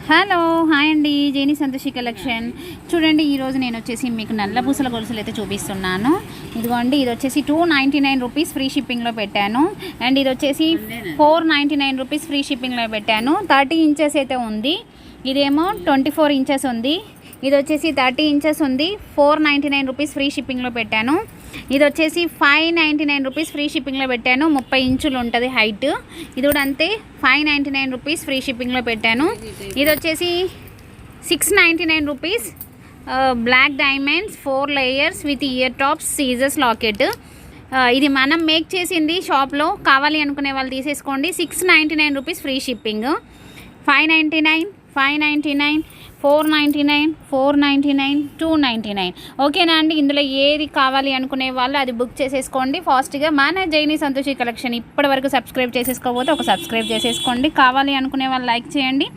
Hello hi అండి, జేని Santoshi collection. చూడండి, ఈరోజు నేను వచ్చేసి మీకు నల్ల పూసల గొలుసులు అయితే చూపిస్తున్నాను. ఇదిగోండి, ఇది వచ్చేసి 299 రూపీస్ ఫ్రీ షిప్పింగ్లో పెట్టాను. అండ్ ఇది వచ్చేసి 499 రూపీస్ ఫ్రీ షిప్పింగ్లో పెట్టాను. 30 ఇంచెస్ అయితే ఉంది. ఇదేమో 24 ఇంచెస్ ఉంది. ఇది వచ్చేసి 30 ఇంచెస్ ఉంది. 499 రూపీస్ ఫ్రీ షిప్పింగ్లో పెట్టాను. ఇది వచ్చేసి 599 రూపీస్ ఫ్రీ షిప్పింగ్లో పెట్టాను. 30 ఇంచులు ఉంటుంది హైట్. ఇది కూడా అంతే, 599 రూపీస్ ఫ్రీ షిప్పింగ్లో పెట్టాను. ఇది వచ్చేసి 699 rupees black diamonds 4 layers with ear tops scissors locket. ఇది మనం మేక్ చేసింది షాప్లో. కావాలి అనుకునే వాళ్ళు తీసేసుకోండి. 699 రూపీస్ ఫ్రీ షిప్పింగ్. 599, 599, 499, 499, 299. ఓకేనా అండి? ఇందులో ఏది కావాలి అనుకునే వాళ్ళు అది బుక్ చేసేసుకోండి ఫాస్ట్గా. మన జైని సంతోషి కలెక్షన్ ఇప్పటి వరకు సబ్స్క్రైబ్ చేసేసుకోకపోతే ఒక సబ్స్క్రైబ్ చేసేసుకోండి. కావాలి అనుకునే వాళ్ళు లైక్ చేయండి.